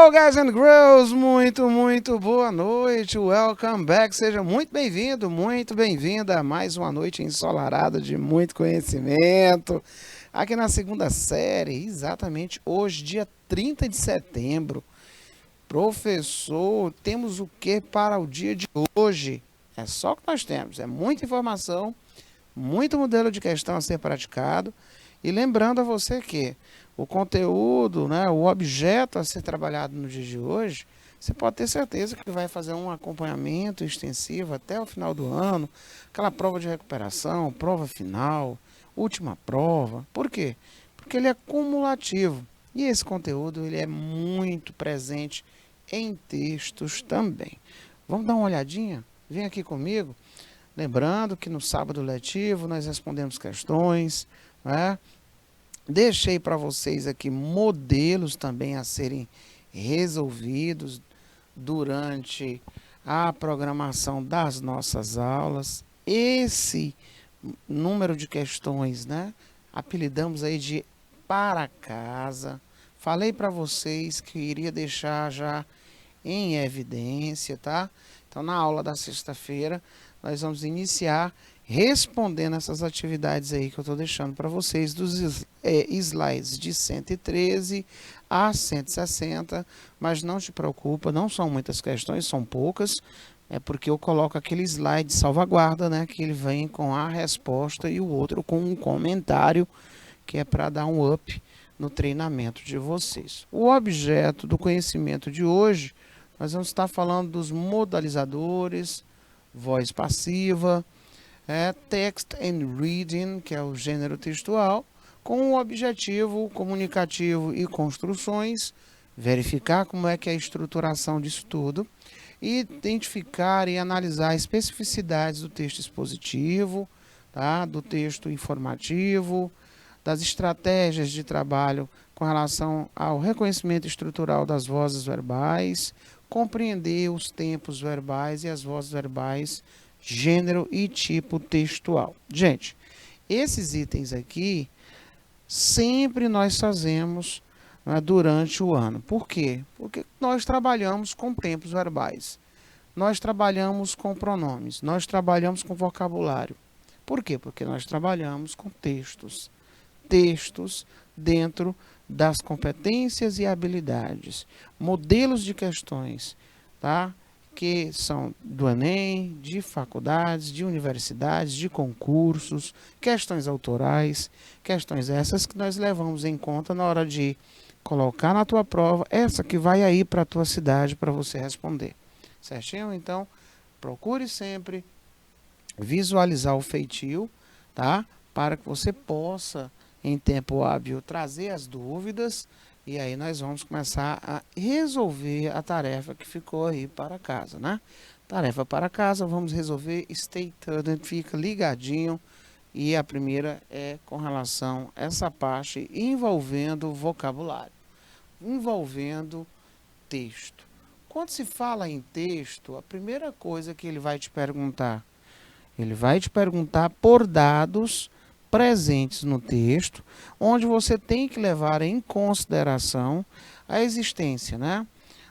Hello, guys and girls! Muito boa noite. Welcome back. Seja muito bem-vindo, muito bem-vinda a mais uma noite ensolarada de muito conhecimento. Aqui na segunda série, exatamente hoje, dia 30 de setembro. Professor, temos o que para o dia de hoje? É só o que nós temos. É muita informação, muito modelo de questão a ser praticado. E lembrando a você que o conteúdo, né, o objeto a ser trabalhado no dia de hoje, você pode ter certeza que vai fazer um acompanhamento extensivo até o final do ano, aquela prova de recuperação, prova final, última prova. Por quê? Porque ele é cumulativo. E esse conteúdo ele é muito presente em textos também. Vamos dar uma olhadinha? Vem aqui comigo. Lembrando que no sábado letivo nós respondemos questões, né? Deixei para vocês aqui modelos também a serem resolvidos durante a programação das nossas aulas. Esse número de questões, né? Apelidamos aí de para casa. Falei para vocês que iria deixar já em evidência, tá? Então, na aula da sexta-feira, nós vamos iniciar respondendo essas atividades aí que eu estou deixando para vocês, dos slides de 113 a 160, mas não te preocupa, não são muitas questões, são poucas, é porque eu coloco aquele slide de salvaguarda, né, que ele vem com a resposta e o outro com um comentário, que é para dar um up no treinamento de vocês. O objeto do conhecimento de hoje, nós vamos estar falando dos modalizadores, voz passiva, text and reading, que é o gênero textual, com o objetivo comunicativo e construções, verificar como é que é a estruturação disso tudo, e identificar e analisar especificidades do texto expositivo, tá? Do texto informativo, das estratégias de trabalho com relação ao reconhecimento estrutural das vozes verbais, compreender os tempos verbais e as vozes verbais, gênero e tipo textual. Gente, esses itens aqui sempre nós fazemos, né, durante o ano. Por quê? Porque nós trabalhamos com tempos verbais, nós trabalhamos com pronomes, nós trabalhamos com vocabulário. Por quê? Porque nós trabalhamos com textos dentro das competências e habilidades, modelos de questões, tá? Que são do Enem, de faculdades, de universidades, de concursos, questões autorais, questões essas que nós levamos em conta na hora de colocar na tua prova, essa que vai aí para a tua cidade para você responder. Certinho? Então, procure sempre visualizar o feitio, tá? Para que você possa, em tempo hábil, trazer as dúvidas e aí nós vamos começar a resolver a tarefa que ficou aí para casa, né? Tarefa para casa, vamos resolver, stay tuned, fica ligadinho. E a primeira é com relação a essa parte envolvendo vocabulário, envolvendo texto. Quando se fala em texto, a primeira coisa que ele vai te perguntar por dados presentes no texto, onde você tem que levar em consideração a existência, né,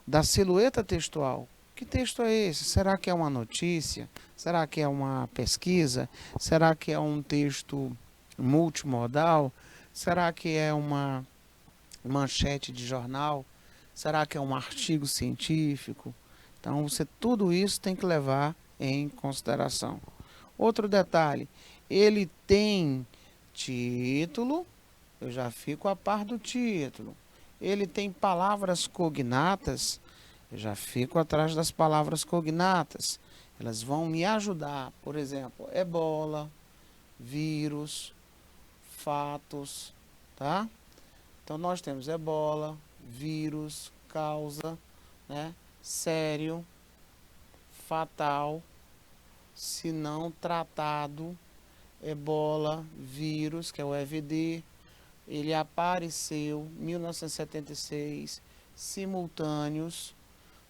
da silhueta textual. Que texto é esse? Será que é uma notícia? Será que é uma pesquisa? Será que é um texto multimodal? Será que é uma manchete de jornal? Será que é um artigo científico? Então, tudo isso tem que levar em consideração. Outro detalhe, ele tem título, eu já fico a par do título. Ele tem palavras cognatas, eu já fico atrás das palavras cognatas. Elas vão me ajudar, por exemplo, ebola, vírus, fatos, tá? Então nós temos ebola, vírus, causa, né? Sério, fatal, se não tratado, ebola, vírus, que é o EVD, ele apareceu em 1976, simultâneos,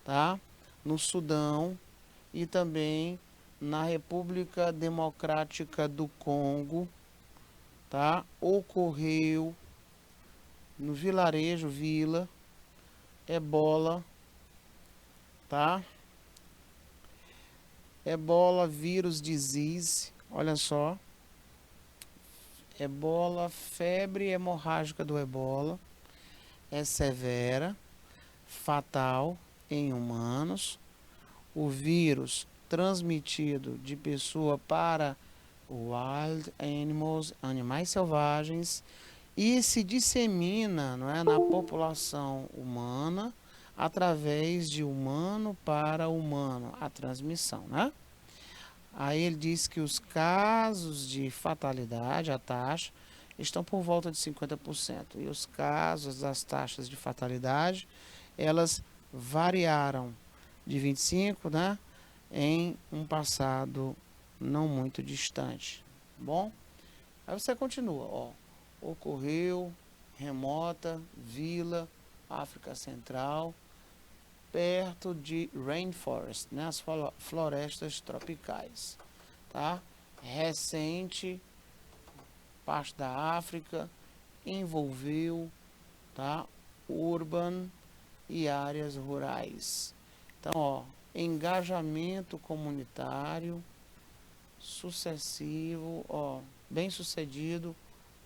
tá? No Sudão e também na República Democrática do Congo, tá? Ocorreu no vilarejo, vila, ebola, tá? Ebola vírus disease, olha só. Ebola, febre hemorrágica do ebola, é severa, fatal em humanos. O vírus transmitido de pessoa para wild animals, animais selvagens, e se dissemina, não é, na população humana através de humano para humano, a transmissão, né? Aí ele diz que os casos de fatalidade, a taxa, estão por volta de 50%. E os casos, as taxas de fatalidade, elas variaram de 25%, né, em um passado não muito distante. Bom, aí você continua, ó. Ocorreu, remota, vila, África Central, perto de rainforest, né, as florestas tropicais, tá? Recente, parte da África, envolveu, tá, urban e áreas rurais. Então, ó, engajamento comunitário sucessivo, ó, bem sucedido,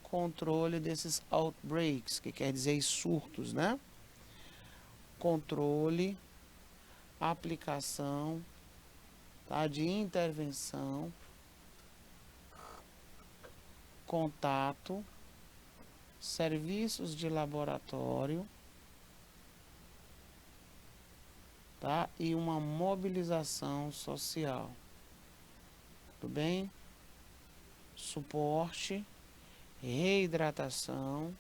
controle desses outbreaks, que quer dizer surtos, né? Controle, aplicação, tá, de intervenção, contato, serviços de laboratório, tá, e uma mobilização social. Tudo bem? Suporte, reidratação,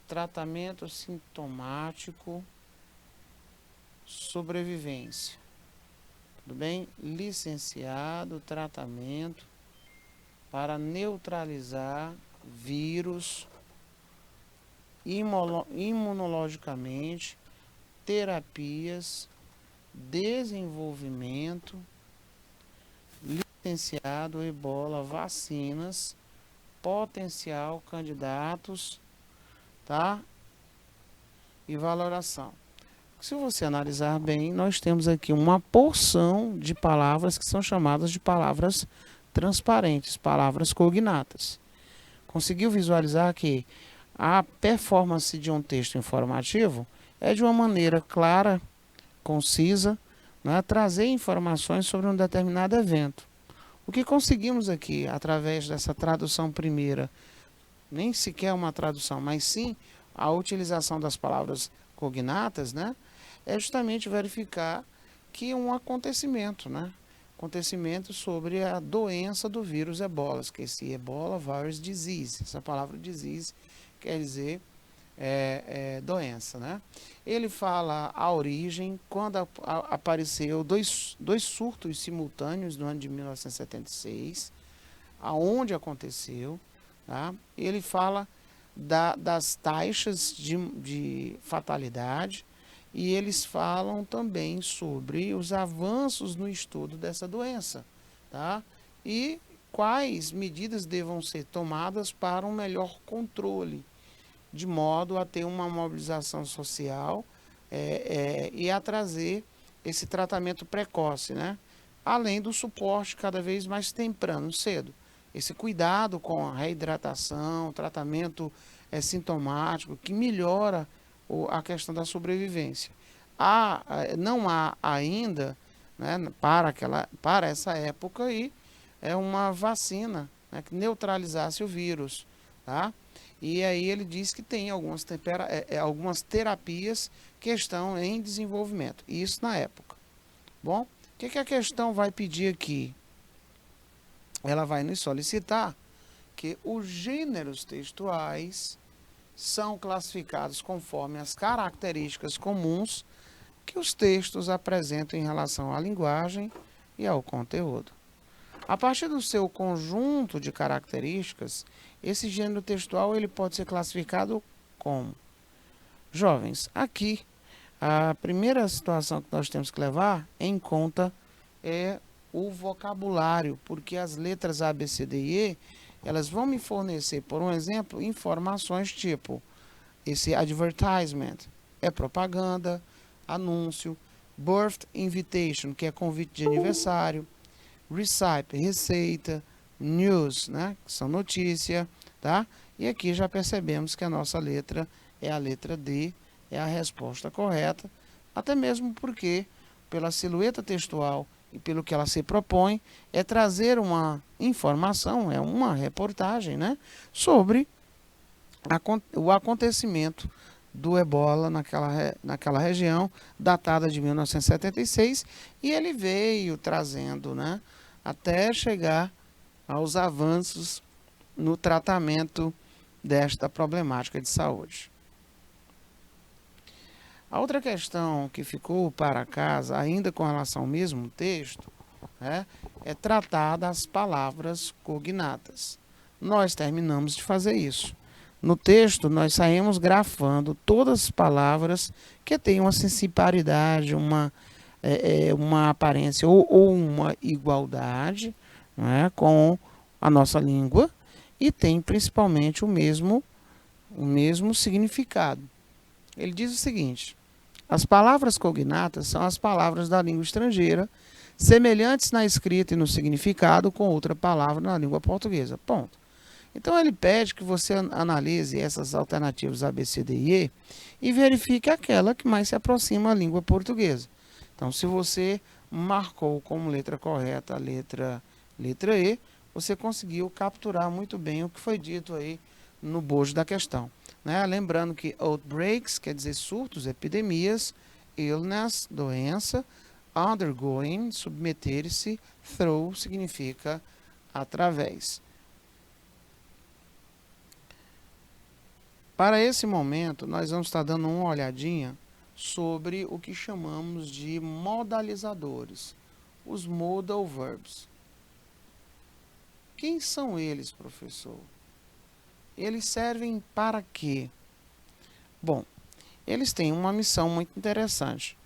tratamento sintomático, sobrevivência. Tudo bem? Licenciado, tratamento para neutralizar vírus imunologicamente, terapias, desenvolvimento, licenciado, ebola, vacinas, potencial candidatos, tá? E valoração. Se você analisar bem, nós temos aqui uma porção de palavras que são chamadas de palavras transparentes, palavras cognatas. Conseguiu visualizar que a performance de um texto informativo é de uma maneira clara, concisa, né, trazer informações sobre um determinado evento. O que conseguimos aqui, através dessa tradução primeira, nem sequer uma tradução, mas sim a utilização das palavras cognatas, né, é justamente verificar que um acontecimento, né, acontecimento sobre a doença do vírus ebola, que é esse Ebola Virus Disease. Essa palavra disease quer dizer doença, né? Ele fala a origem, quando apareceu dois surtos simultâneos no ano de 1976, aonde aconteceu, tá? Ele fala das taxas de fatalidade, e eles falam também sobre os avanços no estudo dessa doença, tá? E quais medidas devam ser tomadas para um melhor controle, de modo a ter uma mobilização social e a trazer esse tratamento precoce, né? Além do suporte cada vez mais temprano, cedo. Esse cuidado com a reidratação, tratamento sintomático, que melhora a questão da sobrevivência. Não há ainda, né, para essa época aí, uma vacina, né, que neutralizasse o vírus, tá? E aí ele diz que tem algumas terapias que estão em desenvolvimento. Isso na época. Bom, o que a questão vai pedir aqui? Ela vai nos solicitar que os gêneros textuais são classificados conforme as características comuns que os textos apresentam em relação à linguagem e ao conteúdo. A partir do seu conjunto de características, esse gênero textual ele pode ser classificado como: jovens, aqui a primeira situação que nós temos que levar em conta é o vocabulário, porque as letras A, B, C, D e E, elas vão me fornecer, por um exemplo, informações tipo esse advertisement, é propaganda, anúncio. Birth invitation, que é convite de aniversário. Recipe, receita. News, né, que são notícia, tá? E aqui já percebemos que a nossa letra é a letra D, é a resposta correta, até mesmo porque, pela silhueta textual e pelo que ela se propõe, é trazer uma informação, é uma reportagem, né, sobre o acontecimento do ebola naquela região, datada de 1976, e ele veio trazendo, né, até chegar aos avanços no tratamento desta problemática de saúde. A outra questão que ficou para casa, ainda com relação ao mesmo texto, né, é tratar das palavras cognatas. Nós terminamos de fazer isso. No texto, nós saímos grafando todas as palavras que têm uma sensiparidade, uma aparência ou uma igualdade, né, com a nossa língua e tem principalmente o mesmo significado. Ele diz o seguinte: as palavras cognatas são as palavras da língua estrangeira, semelhantes na escrita e no significado com outra palavra na língua portuguesa. Ponto. Então ele pede que você analise essas alternativas A, B, C, D e E verifique aquela que mais se aproxima à língua portuguesa. Então, se você marcou como letra correta a letra E, você conseguiu capturar muito bem o que foi dito aí no bojo da questão, né? Lembrando que outbreaks quer dizer surtos, epidemias, illness, doença, undergoing, submeter-se, through significa através. Para esse momento, nós vamos estar dando uma olhadinha sobre o que chamamos de modalizadores, os modal verbs. Quem são eles, professor? Eles servem para quê? Bom, eles têm uma missão muito interessante.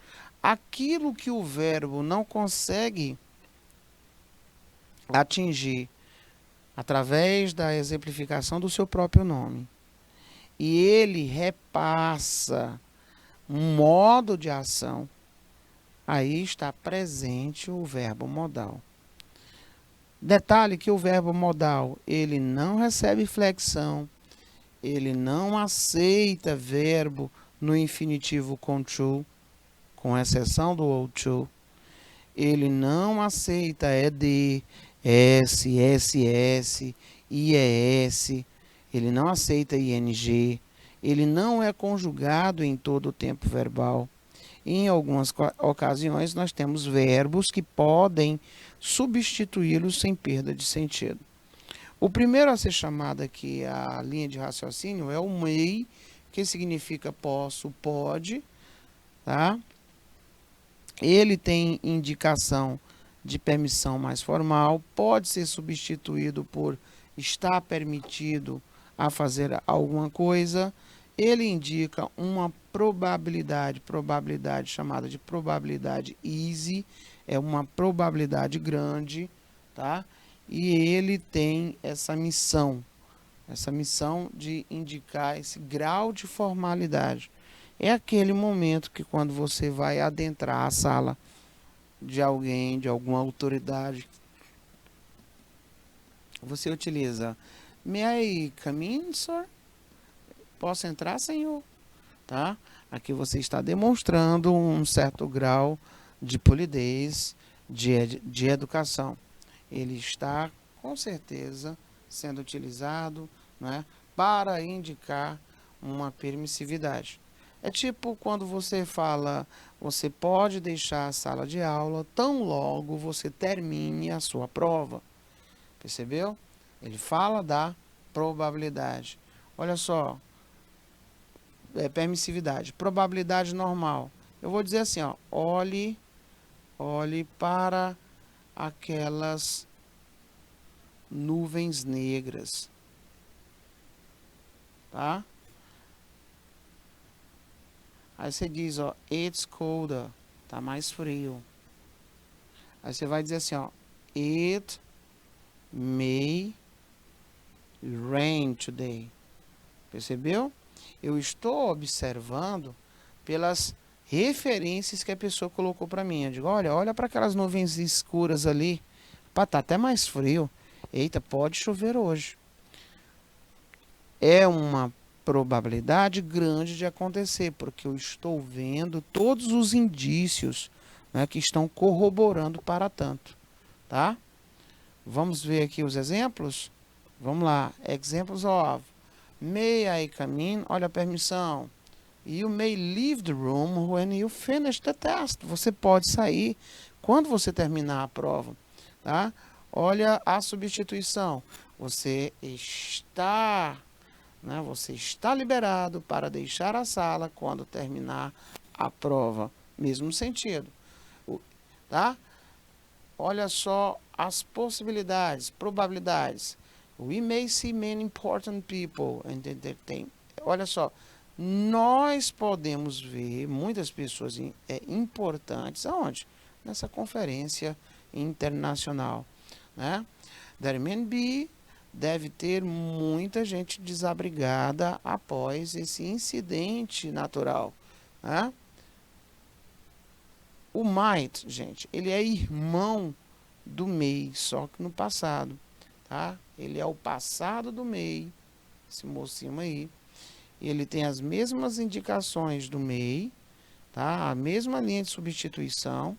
Aquilo que o verbo não consegue atingir através da exemplificação do seu próprio nome, e ele repassa um modo de ação, aí está presente o verbo modal. Detalhe que o verbo modal, ele não recebe flexão, ele não aceita verbo no infinitivo com to, com exceção do ou to. Ele não aceita ed, s, ss, ies, ele não aceita ing, ele não é conjugado em todo o tempo verbal. Em algumas ocasiões, nós temos verbos que podem substituí-los sem perda de sentido. O primeiro a ser chamado aqui a linha de raciocínio é o may, que significa posso, pode, tá? Ele tem indicação de permissão mais formal, pode ser substituído por está permitido a fazer alguma coisa. Ele indica uma probabilidade chamada de probabilidade easy, é uma probabilidade grande, tá? E ele tem essa missão de indicar esse grau de formalidade. É aquele momento que quando você vai adentrar a sala de alguém, de alguma autoridade, você utiliza May I come in, sir? Posso entrar, senhor? Tá? Aqui você está demonstrando um certo grau de polidez, de educação. Ele está, com certeza, sendo utilizado, né, para indicar uma permissividade. É tipo quando você fala, você pode deixar a sala de aula tão logo você termine a sua prova. Percebeu? Ele fala da probabilidade. Olha só, permissividade, probabilidade normal. Eu vou dizer assim, ó, olhe para aquelas nuvens negras, tá? Aí você diz, ó, it's colder, tá mais frio. Aí você vai dizer assim, ó, it may rain today. Percebeu? Eu estou observando pelas referências que a pessoa colocou para mim. Eu digo, olha para aquelas nuvens escuras ali. Pá, tá até mais frio. Eita, pode chover hoje. É uma probabilidade grande de acontecer, porque eu estou vendo todos os indícios, né, que estão corroborando para tanto, tá? Vamos ver aqui os exemplos? Vamos lá. Examples of. May I come in? Olha a permissão. You may leave the room when you finish the test. Você pode sair quando você terminar a prova, tá? Olha a substituição. Você está liberado para deixar a sala quando terminar a prova. Mesmo sentido, tá? Olha só as possibilidades, probabilidades. We may see many important people. Olha só, nós podemos ver muitas pessoas importantes. Aonde? Nessa conferência internacional, né? There may be, deve ter muita gente desabrigada após esse incidente natural, né? O might, gente, ele é irmão do may, só que no passado, tá? Ele é o passado do may, esse mocinho aí. Ele tem as mesmas indicações do may, tá? A mesma linha de substituição.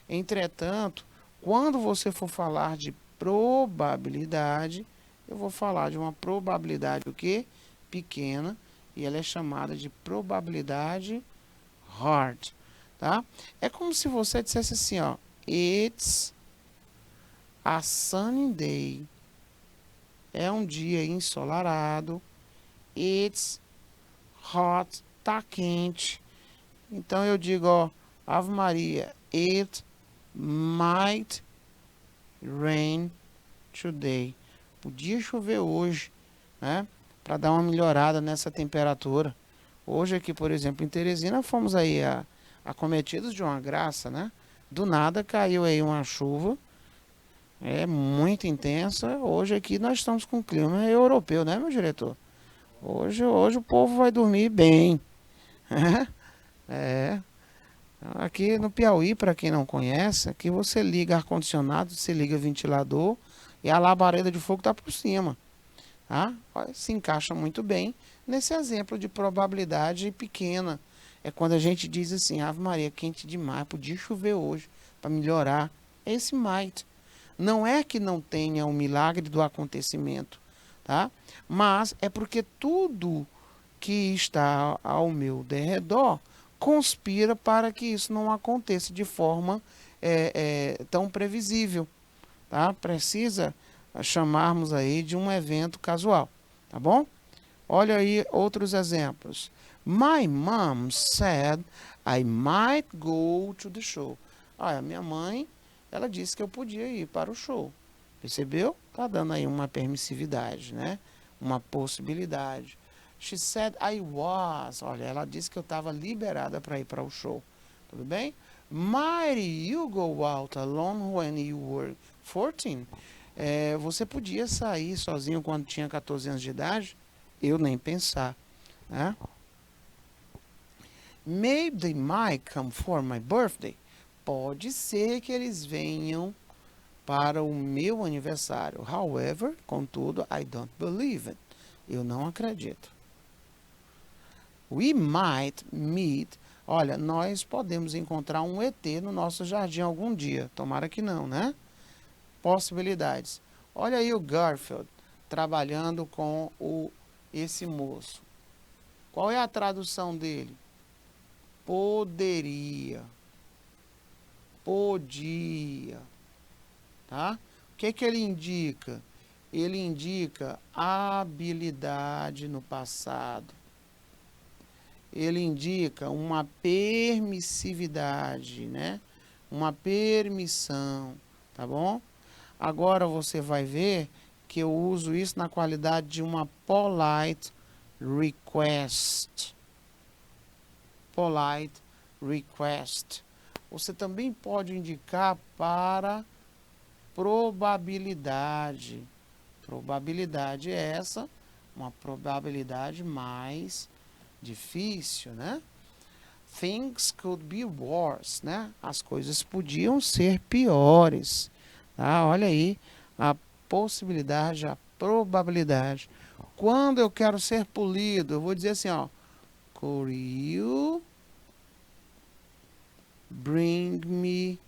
Entretanto, quando você for falar de probabilidade, eu vou falar de uma probabilidade o quê? Pequena, e ela é chamada de probabilidade hard, tá? É como se você dissesse assim, ó, it's a sunny day. É um dia ensolarado. It's hot, tá quente. Então eu digo, ó, Ave Maria, it might rain today. Podia chover hoje, né? Para dar uma melhorada nessa temperatura. Hoje aqui, por exemplo, em Teresina, fomos aí acometidos de uma graça, né? Do nada caiu aí uma chuva, muito intensa. Hoje aqui nós estamos com clima europeu, né, meu diretor? Hoje o povo vai dormir bem. É. Aqui no Piauí, para quem não conhece, aqui você liga ar-condicionado, você liga ventilador e a labareda de fogo está por cima. Tá? Se encaixa muito bem nesse exemplo de probabilidade pequena. É quando a gente diz assim, Ave Maria, quente demais, podia chover hoje para melhorar. Esse might. Não é que não tenha o milagre do acontecimento, tá? Mas é porque tudo que está ao meu derredor conspira para que isso não aconteça de forma tão previsível, tá? Precisa chamarmos aí de um evento casual, tá bom? Olha aí outros exemplos. My mom said I might go to the show. A minha mãe, ela disse que eu podia ir para o show. Percebeu? Tá dando aí uma permissividade, né? Uma possibilidade. She said I was. Olha, ela disse que eu estava liberada para ir para o show. Tudo bem? Might you go out alone when you were 14? Você podia sair sozinho quando tinha 14 anos de idade? Eu nem pensar, né? Maybe they might come for my birthday. Pode ser que eles venham para o meu aniversário. However, contudo, I don't believe it. Eu não acredito. We might meet. Olha, nós podemos encontrar um ET no nosso jardim algum dia. Tomara que não, né? Possibilidades. Olha aí o Garfield trabalhando com esse moço. Qual é a tradução dele? Poderia. Podia. Tá? O que que ele indica? Ele indica habilidade no passado. Ele indica uma permissividade, né? Uma permissão, tá bom? Agora você vai ver que eu uso isso na qualidade de uma polite request. Polite request. Você também pode indicar para probabilidade. Probabilidade é essa, uma probabilidade mais difícil, né? things could be worse, né? As coisas podiam ser piores, tá? Olha aí a possibilidade, a probabilidade. Quando eu quero ser polido, eu vou dizer assim, ó, could you bring me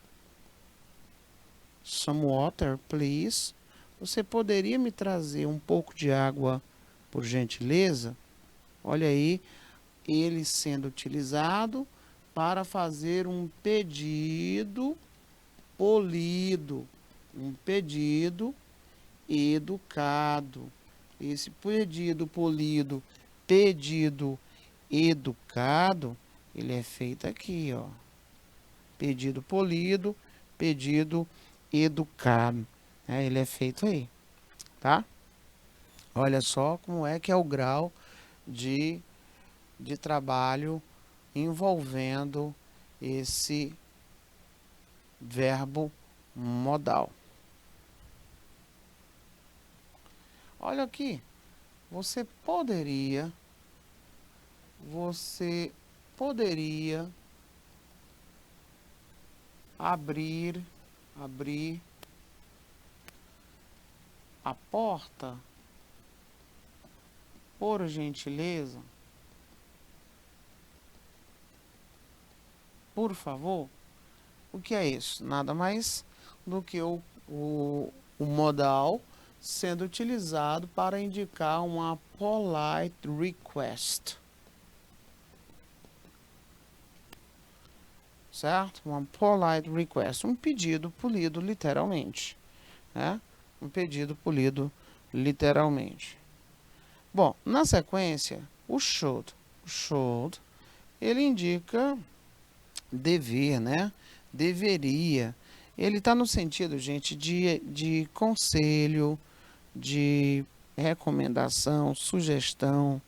some water, please? Você poderia me trazer um pouco de água, por gentileza? Olha aí, ele sendo utilizado para fazer um pedido polido, um pedido educado. Esse pedido polido, pedido educado, ele é feito aqui, ó. Pedido polido, pedido educado. Ele é feito aí, tá? Olha só como é que é o grau de trabalho envolvendo esse verbo modal. Olha aqui, você poderia abrir a porta, por gentileza? Por favor. O que é isso? Nada mais do que o modal sendo utilizado para indicar uma polite request. Certo? Uma polite request. Um pedido polido, literalmente. Né? Um pedido polido, literalmente. Bom, na sequência, o should, ele indica dever, né? Deveria. Ele está no sentido, gente, de conselho, de recomendação, sugestão,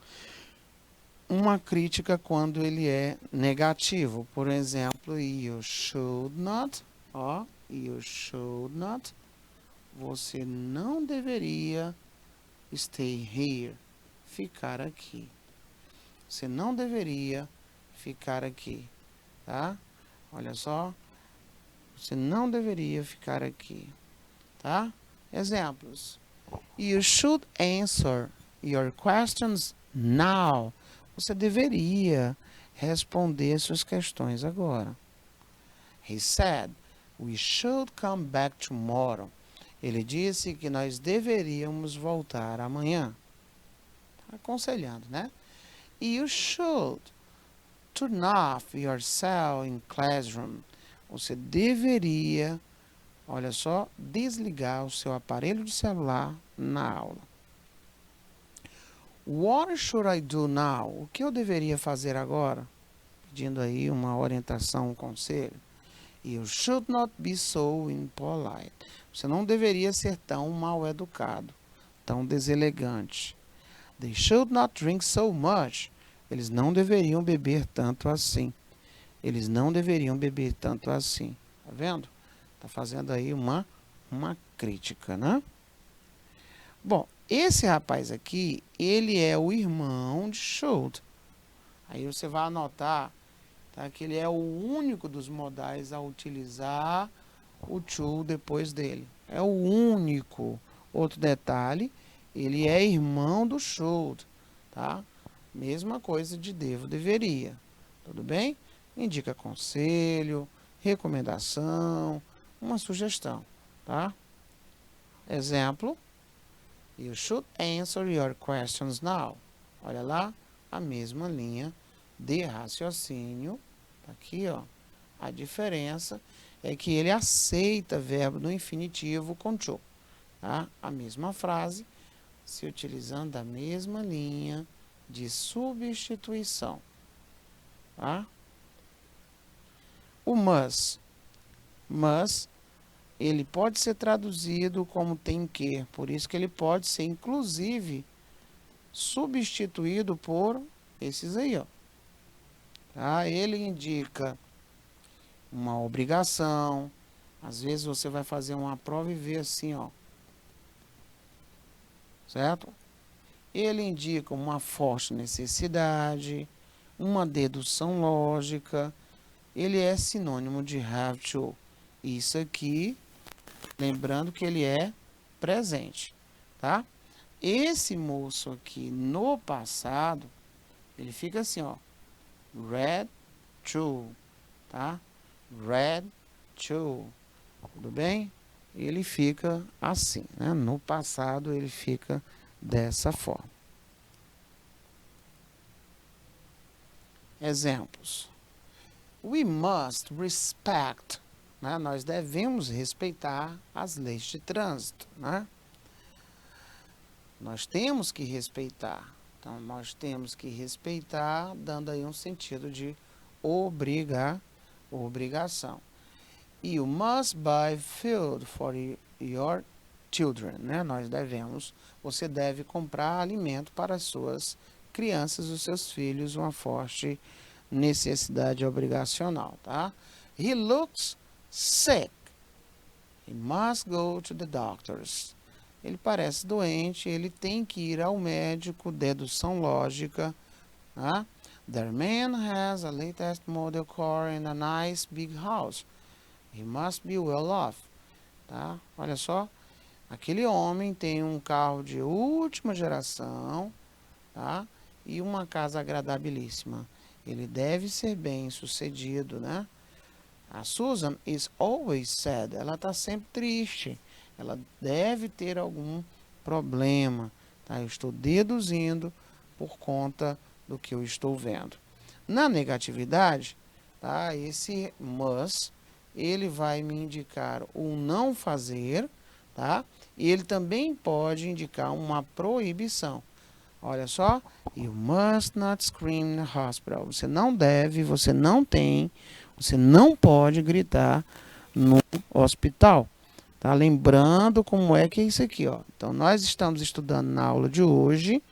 uma crítica quando ele é negativo. Por exemplo, you should not, ó, you should not, você não deveria stay here, ficar aqui. Você não deveria ficar aqui, tá? Olha só, você não deveria ficar aqui, tá? Exemplos. You should answer your questions now. Você deveria responder suas questões agora. He said, we should come back tomorrow. Ele disse que nós deveríamos voltar amanhã. Aconselhando, né? You should turn off your cell in classroom. Você deveria, olha só, desligar o seu aparelho de celular na aula. What should I do now? O que eu deveria fazer agora? Pedindo aí uma orientação, um conselho. You should not be so impolite. Você não deveria ser tão mal educado, tão deselegante. They should not drink so much. Eles não deveriam beber tanto assim. Eles não deveriam beber tanto assim. Tá vendo? Tá fazendo aí uma crítica, né? Bom, esse rapaz aqui, ele é o irmão de should. Aí você vai anotar, tá, que ele é o único dos modais a utilizar o to depois dele. É o único. Outro detalhe, ele é irmão do should, tá? Mesma coisa de devo, deveria. Tudo bem? Indica conselho, recomendação, uma sugestão, tá? Exemplo. You should answer your questions now. Olha lá, a mesma linha de raciocínio. Tá aqui, ó. A diferença é que ele aceita verbo no infinitivo com to. Tá? A mesma frase, se utilizando a mesma linha de substituição. Tá? O must. Must, ele pode ser traduzido como tem que. Por isso que ele pode ser, inclusive, substituído por esses aí, ó. Tá? Ele indica uma obrigação. Às vezes você vai fazer uma prova e vê assim, ó. Certo? Ele indica uma forte necessidade, uma dedução lógica, ele é sinônimo de have to. Isso aqui, lembrando que ele é presente, tá? Esse moço aqui no passado, ele fica assim, ó, read to, tá? Read to, tudo bem? Ele fica assim, né? No passado ele fica dessa forma. Exemplos. We must respect, né? Nós devemos respeitar as leis de trânsito, né? Nós temos que respeitar. Então, nós temos que respeitar, dando aí um sentido de obrigação. You must buy food for your children, né? Você deve comprar alimento para as suas crianças, os seus filhos, uma forte necessidade obrigacional, tá? He looks sick. He must go to the doctors. Ele parece doente, ele tem que ir ao médico, dedução lógica, tá? Their man has a latest model car and a nice big house. He must be well off, tá? Olha só, aquele homem tem um carro de última geração, tá? E uma casa agradabilíssima. Ele deve ser bem sucedido, né? A Susan is always sad. Ela está sempre triste. Ela deve ter algum problema, tá? Eu estou deduzindo por conta do que eu estou vendo. Na negatividade, tá? Esse must, ele vai me indicar o não fazer, tá? E ele também pode indicar uma proibição. Olha só, you must not scream in the hospital. Você não deve, você não tem, você não pode gritar no hospital. Tá lembrando como é que é isso aqui, ó. Então, nós estamos estudando na aula de hoje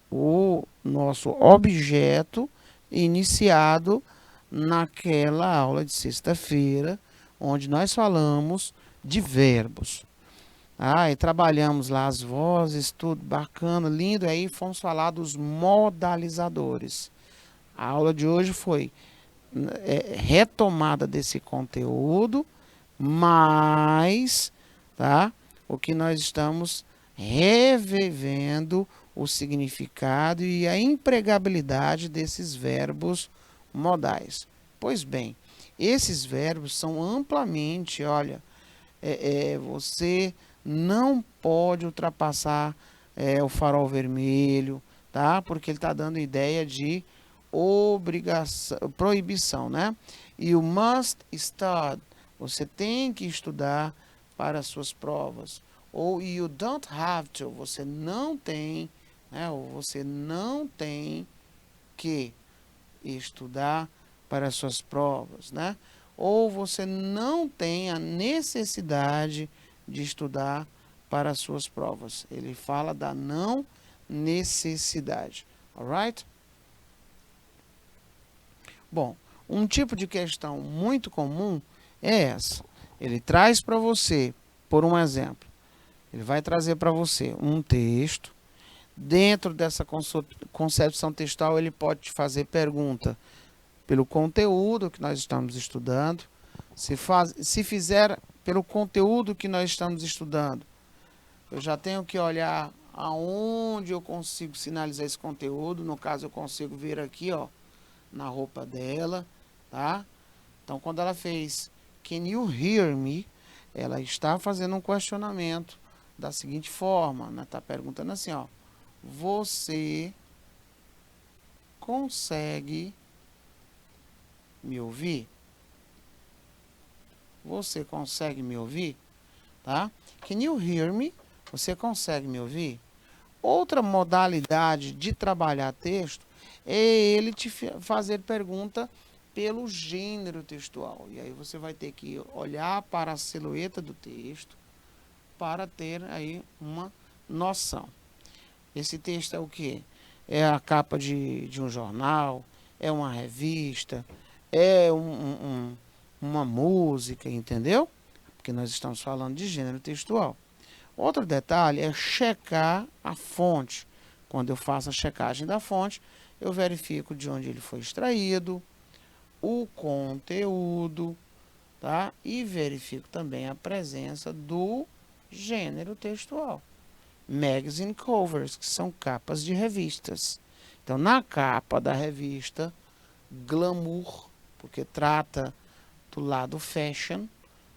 o nosso objeto iniciado naquela aula de sexta-feira, onde nós falamos de verbos. E trabalhamos lá as vozes, tudo bacana, lindo. Aí fomos falar dos modalizadores. A aula de hoje foi retomada desse conteúdo, mas, tá? O que nós estamos revivendo o significado e a empregabilidade desses verbos modais. Pois bem, esses verbos são amplamente, olha, você não pode ultrapassar o farol vermelho, tá? Porque ele está dando ideia de obrigação, proibição, né? You must study. Você tem que estudar para as suas provas. Ou you don't have to. Você não tem, né? Ou você não tem que estudar para as suas provas, né? Ou você não tem a necessidade de estudar para as suas provas. Ele fala da não necessidade. Alright? Bom, um tipo de questão muito comum é essa. Ele traz para você, por um exemplo, ele vai trazer para você um texto. Dentro dessa concepção textual, ele pode te fazer pergunta pelo conteúdo que nós estamos estudando. Se fizer pelo conteúdo que nós estamos estudando, eu já tenho que olhar aonde eu consigo sinalizar esse conteúdo. No caso, eu consigo ver aqui, ó, na roupa dela, tá? Então, quando ela fez Can you hear me? Ela está fazendo um questionamento da seguinte forma, né? Tá perguntando assim, ó, você consegue me ouvir? Você consegue me ouvir? Tá? Can you hear me? Você consegue me ouvir? Outra modalidade de trabalhar texto é ele te fazer pergunta pelo gênero textual. E aí você vai ter que olhar para a silhueta do texto para ter aí uma noção. Esse texto é o quê? É a capa de um jornal, é uma revista, é uma música, entendeu? Porque nós estamos falando de gênero textual. Outro detalhe é checar a fonte. Quando eu faço a checagem da fonte, eu verifico de onde ele foi extraído, o conteúdo, tá? E verifico também a presença do gênero textual. Magazine covers, que são capas de revistas. Então, na capa da revista Glamour, porque trata do lado fashion,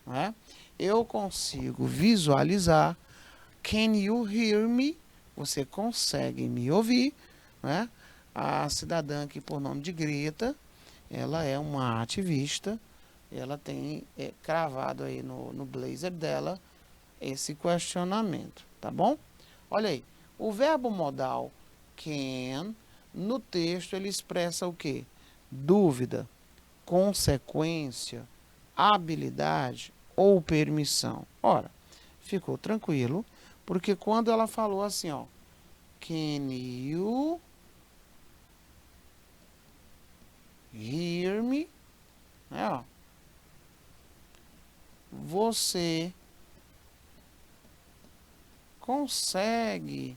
né? Eu consigo visualizar Can you hear me? Você consegue me ouvir, né? A cidadã aqui por nome de Greta, ela é uma ativista, ela tem cravado aí no blazer dela esse questionamento, tá bom? Olha aí, o verbo modal can, no texto ele expressa o quê? Dúvida, consequência, habilidade ou permissão. Ora, ficou tranquilo, porque quando ela falou assim, ó, can you hear me? Ó, você consegue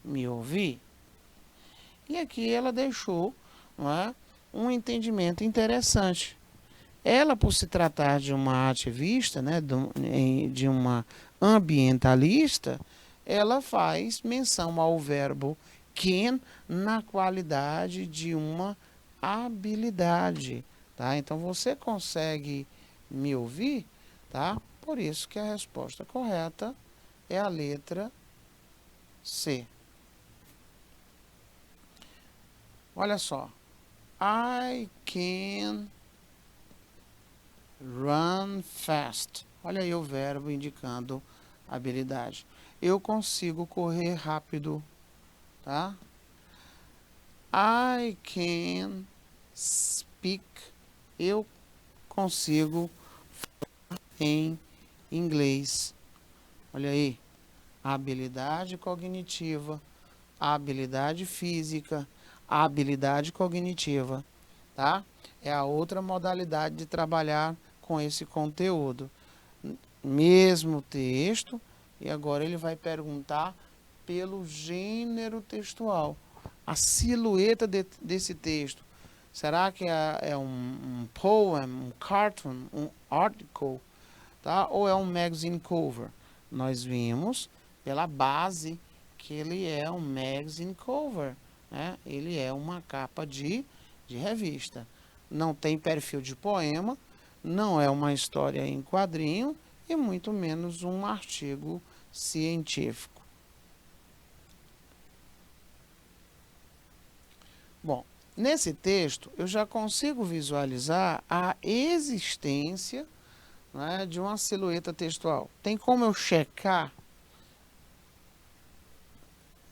me ouvir? E aqui ela deixou, não é, um entendimento interessante. Ela, por se tratar de uma ativista, né, de uma ambientalista, ela faz menção ao verbo can na qualidade de uma habilidade, tá? Então você consegue me ouvir, tá? Por isso que a resposta correta é a letra C. Olha só. I can run fast. Olha aí o verbo indicando habilidade. Eu consigo correr rápido, tá? I can speak. Eu consigo falar em inglês. Olha aí. Habilidade cognitiva, habilidade física, habilidade cognitiva, tá? É a outra modalidade de trabalhar com esse conteúdo. Mesmo texto, e agora ele vai perguntar pelo gênero textual. A silhueta desse texto. Será que é um poem, um cartoon, um article, tá? Ou é um magazine cover? Nós vimos pela base que ele é um magazine cover, né? Ele é uma capa de revista. Não tem perfil de poema, não é uma história em quadrinho e muito menos um artigo científico. Bom, nesse texto eu já consigo visualizar a existência, né, de uma silhueta textual. Tem como eu checar?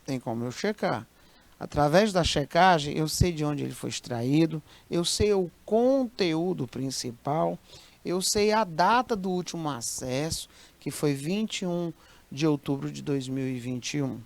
Tem como eu checar. Através da checagem, eu sei de onde ele foi extraído, eu sei o conteúdo principal, eu sei a data do último acesso, que foi 21 de outubro de 2021.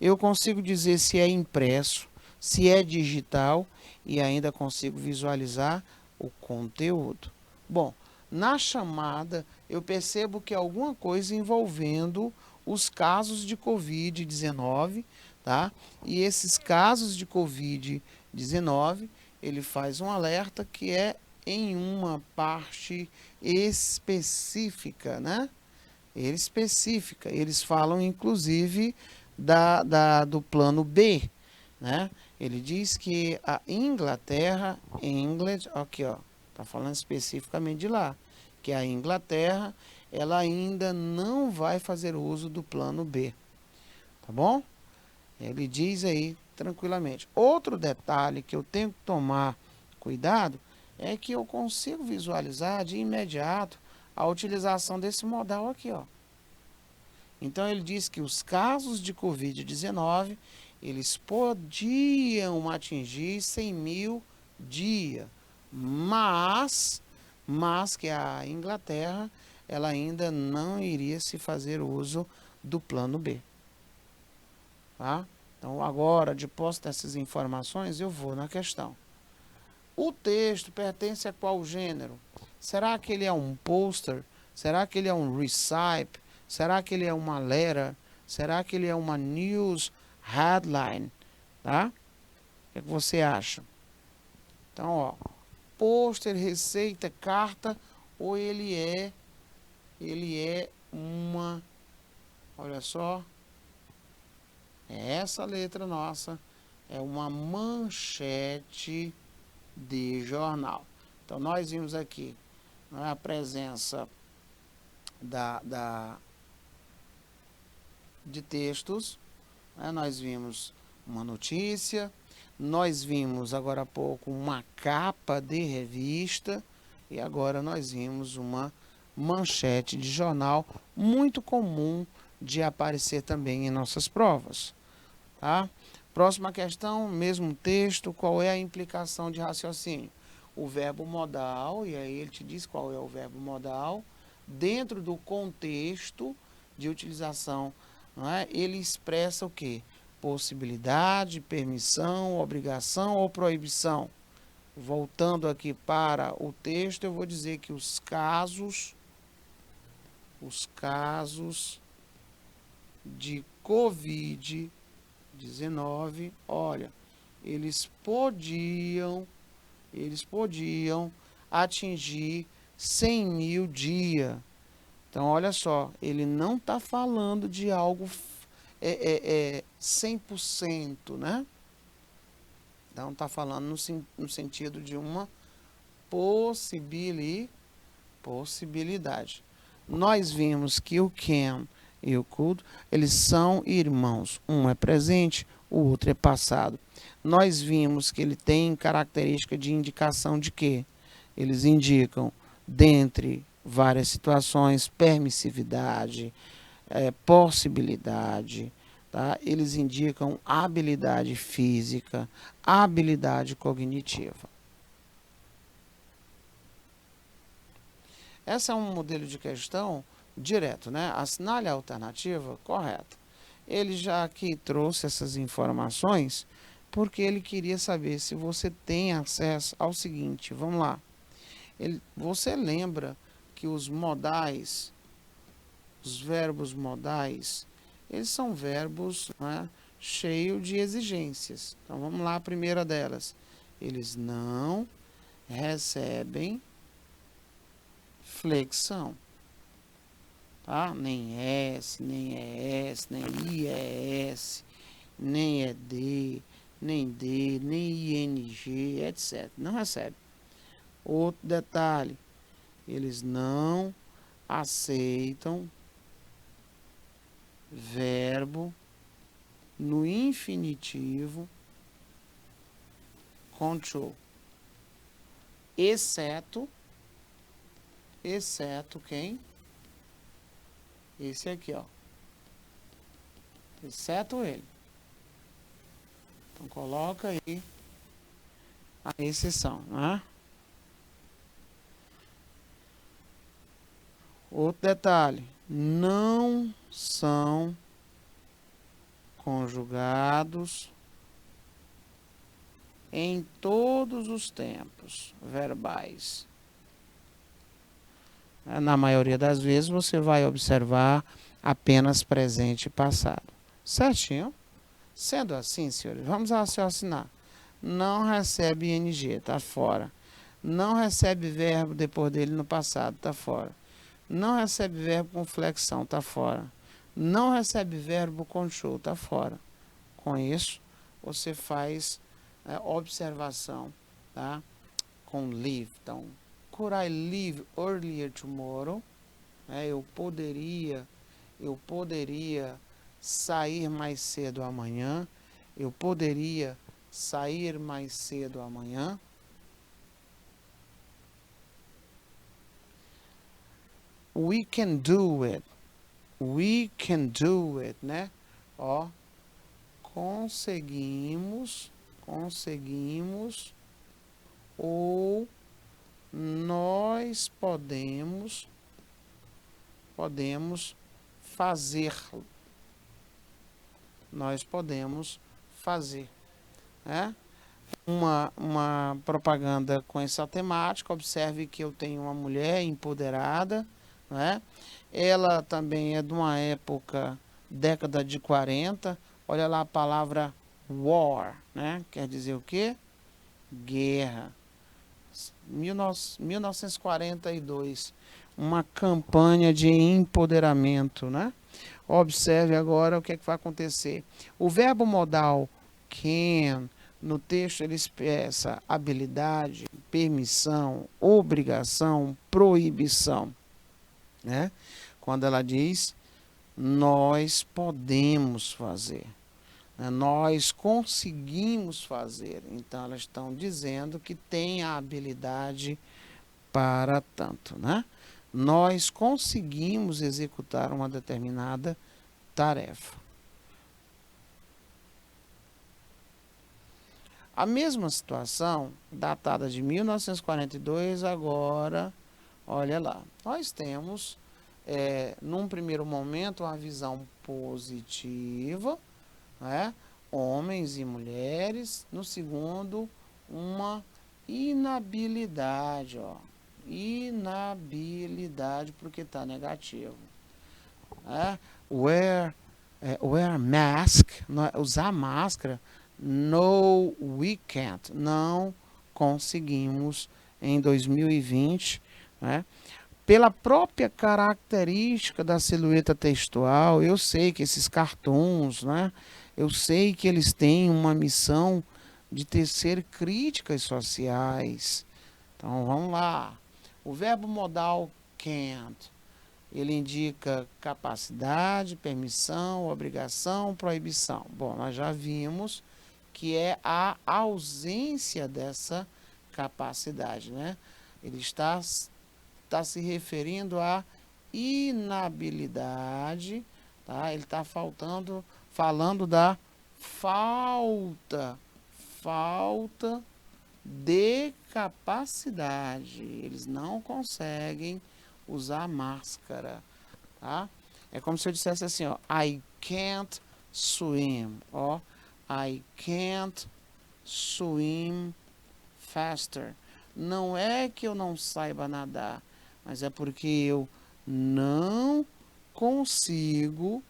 Eu consigo dizer se é impresso, se é digital e ainda consigo visualizar o conteúdo. Bom, na chamada eu percebo que é alguma coisa envolvendo os casos de Covid-19, tá? E esses casos de Covid-19, ele faz um alerta que é em uma parte específica, né? Específica. Eles falam, inclusive, do plano B, né? Ele diz que a Inglaterra, England, aqui ó, tá falando especificamente de lá, que a Inglaterra, ela ainda não vai fazer uso do plano B, tá bom? Ele diz aí tranquilamente. Outro detalhe que eu tenho que tomar cuidado é que eu consigo visualizar de imediato a utilização desse modal aqui, ó. Então ele diz que os casos de Covid-19, eles podiam atingir 100 mil dia, mas que a Inglaterra, ela ainda não iria se fazer uso do plano B. Tá? Então agora, de posse dessas informações, eu vou na questão. O texto pertence a qual gênero? Será que ele é um poster? Será que ele é um recipe? Será que ele é uma letter? Será que ele é uma news headline, tá? O que é que você acha? Então, ó, pôster, receita, carta, ou ele é uma, olha só, é essa letra nossa, é uma manchete de jornal. Então, nós vimos aqui, né, a presença de textos, né? Nós vimos uma notícia, nós vimos agora há pouco uma capa de revista e agora nós vimos uma manchete de jornal, muito comum de aparecer também em nossas provas, tá? Próxima questão, mesmo texto, qual é a implicação de raciocínio? O verbo modal, e aí ele te diz qual é o verbo modal, dentro do contexto de utilização, não é? Ele expressa o quê? Possibilidade, permissão, obrigação ou proibição. Voltando aqui para o texto, eu vou dizer que os casos de Covid-19, olha, eles podiam atingir 100 mil dia. Então, olha só, ele não está falando de algo 100%, né? Então, está falando no sentido de uma possibilidade. Nós vimos que o can e o could, eles são irmãos. Um é presente, o outro é passado. Nós vimos que ele tem característica de indicação de quê? Eles indicam, dentre várias situações, permissividade, possibilidade, tá? Eles indicam habilidade física, habilidade cognitiva. Esse é um modelo de questão direto, né? Assinale a alternativa correta. Ele já aqui trouxe essas informações porque ele queria saber se você tem acesso ao seguinte, vamos lá. Você lembra que os modais, os verbos modais, eles são verbos, né, cheios de exigências. Então vamos lá, a primeira delas. Eles não recebem flexão, tá? Nem S, nem ES, nem IES, nem ED, nem D, nem ING, etc. Não recebe. Outro detalhe, eles não aceitam verbo no infinitivo control, exceto quem? Esse aqui, ó. Exceto ele. Então, coloca aí a exceção, né? Outro detalhe, não são conjugados em todos os tempos verbais. Na maioria das vezes você vai observar apenas presente e passado. Certinho? Sendo assim, senhores, vamos raciocinar. Não recebe ing, está fora. Não recebe verbo depois dele no passado, está fora. Não recebe verbo com flexão, está fora. Não recebe verbo com show, está fora. Com isso, você faz observação, tá? Com leave. Então, could I leave earlier tomorrow? Eu poderia sair mais cedo amanhã. Eu poderia sair mais cedo amanhã. We can do it. We can do it, né? Ó, conseguimos, ou nós podemos fazer. Nós podemos fazer, né? Uma propaganda com essa temática. Observe que eu tenho uma mulher empoderada, né? Ela também é de uma época, década de 40, Olha lá a palavra war, né? Quer dizer o quê? Guerra. 1942, uma campanha de empoderamento, né? Observe agora o que é que vai acontecer. O verbo modal can, no texto ele expressa habilidade, permissão, obrigação, proibição, né? Quando ela diz, nós podemos fazer, né? Nós conseguimos fazer. Então, elas estão dizendo que tem a habilidade para tanto, né? Nós conseguimos executar uma determinada tarefa. A mesma situação, datada de 1942, agora, olha lá, nós temos, num primeiro momento, uma visão positiva, né? Homens e mulheres. No segundo, uma inabilidade, ó. Inabilidade, porque está negativo. Wear mask, usar máscara. No, we can't. Não conseguimos em 2020, né? Pela própria característica da silhueta textual, eu sei que esses cartoons, né? Eu sei que eles têm uma missão de tecer críticas sociais. Então, vamos lá. O verbo modal can't, ele indica capacidade, permissão, obrigação, proibição. Bom, nós já vimos que é a ausência dessa capacidade, né? Ele está se referindo à inabilidade, tá? Ele está falando da falta de capacidade. Eles não conseguem usar máscara, tá? É como se eu dissesse assim, ó, I can't swim, ó, I can't swim faster. Não é que eu não saiba nadar, mas é porque eu não consigo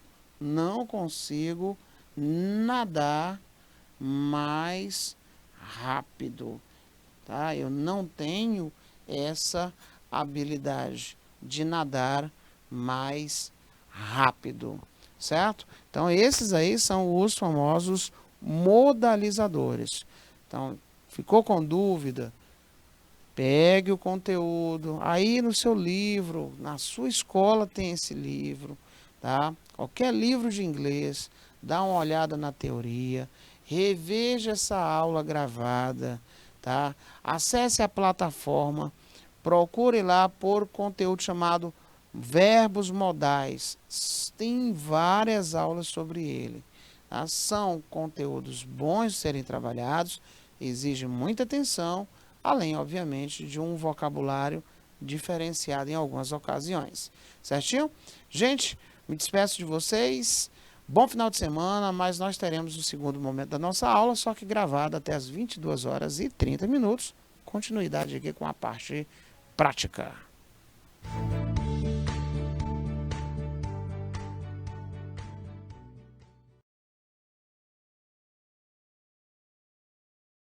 nadar mais rápido, tá? Eu não tenho essa habilidade de nadar mais rápido, certo? Então, esses aí são os famosos modalizadores. Então, ficou com dúvida? Pegue o conteúdo, aí no seu livro, na sua escola tem esse livro, tá? Qualquer livro de inglês, dá uma olhada na teoria, reveja essa aula gravada, tá? Acesse a plataforma, procure lá por conteúdo chamado verbos modais. Tem várias aulas sobre ele, tá? São conteúdos bons de serem trabalhados, exigem muita atenção, além, obviamente, de um vocabulário diferenciado em algumas ocasiões. Certinho? Gente, me despeço de vocês. Bom final de semana, mas nós teremos o segundo momento da nossa aula, só que gravado até as 22h30. Continuidade aqui com a parte prática.